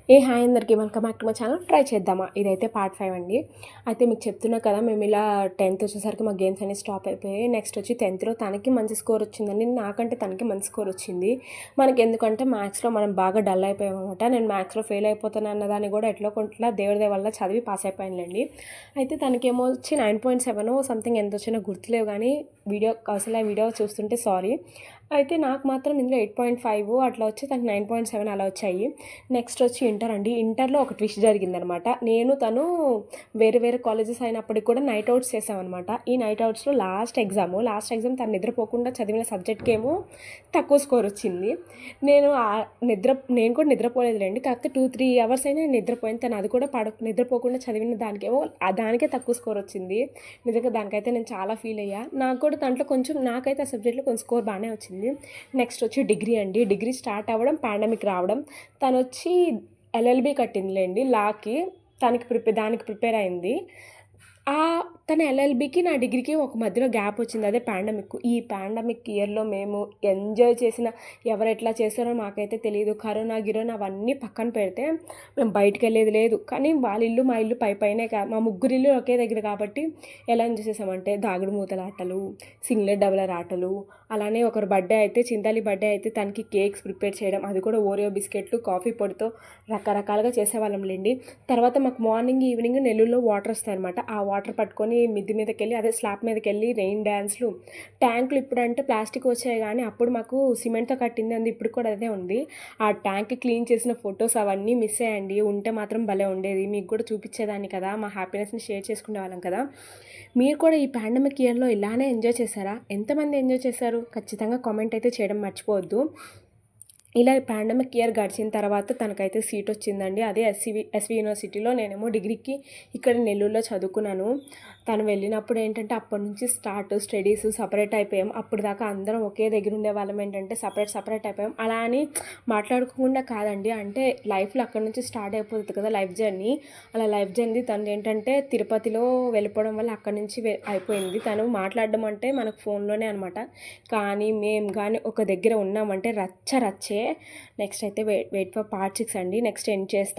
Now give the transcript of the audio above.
Hi అందరికీ welcome back to my channel. Try చేద్దామా, ఇదైతే పార్ట్ 5 అండి. అయితే మీకు చెప్తున్నా కదా, మేము ఇలా 10th వచ్చేసరికి మా గేమ్స్ అన్ని స్టాప్ అయిపోయాయి. నెక్స్ట్ వచ్చి 10thలో తనకి మంచి స్కోర్ వచ్చిందండి, నాకంటే తనకి మంచి స్కోర్ వచ్చింది. మనకి ఎందుకంటే మ్యాథ్స్లో మనం బాగా డల్ అయిపోయాం అనమాట. నేను మ్యాథ్స్లో ఫెయిల్ అయిపోతాను అన్నదాన్ని కూడా ఎట్లా కొంట్లా దేవుడి వల్ల చదివి పాస్ అయిపోయానులేండి. అయితే తనకేమో వచ్చి 9.7 సంథింగ్ ఎంత వచ్చినా గుర్తులేవు, కానీ అసలు ఆ వీడియో చూస్తుంటే సారీ. అయితే నాకు మాత్రం ఇందులో 8.5 అట్లా వచ్చి తనకి 9.7 అలా వచ్చాయి. నెక్స్ట్ వచ్చి ఇంటర్ అండి. ఇంటర్లో ఒక ట్విస్ట్ జరిగిందనమాట. తను వేరే వేరే కాలేజెస్ అయినప్పటికి కూడా నైట్ అవుట్స్ చేసామన్నమాట. ఈ నైట్ అవుట్స్లో లాస్ట్ ఎగ్జామ్ తను నిద్రపోకుండా చదివిన సబ్జెక్ట్కి ఏమో తక్కువ స్కోర్ వచ్చింది. నేను కూడా నిద్రపోలేదులేండి, కాకపోతే 2-3 అవర్స్ అయినా నిద్రపోయింది. తను అది కూడా నిద్రపోకుండా చదివిన దానికేమో దానికే తక్కువ స్కోర్ వచ్చింది. నిజంగా దానికైతే నేను చాలా ఫీల్ అయ్యా. నాకు కూడా దాంట్లో నాకైతే ఆ సబ్జెక్ట్లో కొంచెం స్కోర్ బాగానే వచ్చింది. నెక్స్ట్ వచ్చి డిగ్రీ అండి. డిగ్రీ స్టార్ట్ అవ్వడం, పాండమిక్ రావడం. తను వచ్చి ఎల్ఎల్బి కట్టిందిలేండి, లాకి. దానికి ప్రిపేర్ అయింది. తన ఎల్ఎల్బికి నా డిగ్రీకి ఒక మధ్యలో గ్యాప్ వచ్చింది, అదే పాండమిక్. ఈ పాండమిక్ ఇయర్లో మేము ఎంజాయ్ చేసిన, ఎవరు ఎట్లా చేస్తారో మాకైతే తెలియదు. కరోనా అవన్నీ పక్కన పెడితే మేము బయటకు వెళ్ళేది లేదు. కానీ వాళ్ళ ఇల్లు మా ఇల్లు పైనే మా ముగ్గురు ఇల్లు ఒకే దగ్గర కాబట్టి ఎలా ఎంజాయ్ చేసామంటే దాగుడు మూతల ఆటలు, సింగిల్ డబులర్ ఆటలు, అలానే ఒకరు బర్త్డే అయితే, చింతాలి బర్త్డే అయితే తనకి కేక్స్ ప్రిపేర్ చేయడం, అది కూడా ఓరియో బిస్కెట్లు కాఫీ పొడితో రకరకాలుగా చేసేవాళ్ళంలేండి. తర్వాత మాకు మార్నింగ్ ఈవినింగ్ నెల్లూరులో వాటర్ వస్తాయన్నమాట. ఆ వాటర్ పట్టుకొని మిద్ది మీదకి వెళ్ళి, అదే స్లాబ్ మీదకి వెళ్ళి రెయిన్ డ్యాన్స్లు. ట్యాంకులు ఇప్పుడంటే ప్లాస్టిక్ వచ్చాయి, కానీ అప్పుడు మాకు సిమెంట్తో కట్టింది ఉంది, ఇప్పుడు కూడా అదే ఉంది. ఆ ట్యాంక్ క్లీన్ చేసిన ఫొటోస్ అవన్నీ మిస్ అయ్యండి. ఉంటే మాత్రం భలే ఉండేది, మీకు కూడా చూపించేదాన్ని కదా, మా హ్యాపీనెస్ని షేర్ చేసుకునే వాళ్ళం కదా. మీరు కూడా ఈ పాండమిక్ ఇయర్లో ఇలానే ఎంజాయ్ చేశారా? ఎంతమంది ఎంజాయ్ చేశారు? ఖచ్చితంగా కామెంట్ అయితే చేయడం మర్చిపోవద్దు. ఇలా పాండమిక్ ఇయర్ గడిచిన తర్వాత తనకైతే సీట్ వచ్చిందండి, అదే ఎస్వి యూనివర్సిటీలో. నేనేమో డిగ్రీకి ఇక్కడ నెల్లూరులో చదువుకున్నాను. తను వెళ్ళినప్పుడు ఏంటంటే అప్పటి నుంచి స్టడీస్ సపరేట్ అయిపోయాం. అప్పుడు దాకా అందరం ఒకే దగ్గర ఉండే వాళ్ళం, ఏంటంటే సపరేట్ అయిపోయాం. అలా అని మాట్లాడుకోకుండా కాదండి, అంటే లైఫ్లో అక్కడి నుంచి స్టార్ట్ అయిపోతుంది కదా లైఫ్ జర్నీ. అలా లైఫ్ జర్నీ తను ఏంటంటే తిరుపతిలో వెళ్ళిపోవడం వల్ల అక్కడి నుంచి అయిపోయింది. తను మాట్లాడడం అంటే మనకు ఫోన్లోనే అనమాట. కానీ మేము కానీ ఒక దగ్గర ఉన్నామంటే రచ్చే. నెక్స్ట్ అయితే వెయిట్ ఫర్ పార్ట్ 6 అండి. నెక్స్ట్ ఎండ్ చేస్తాను.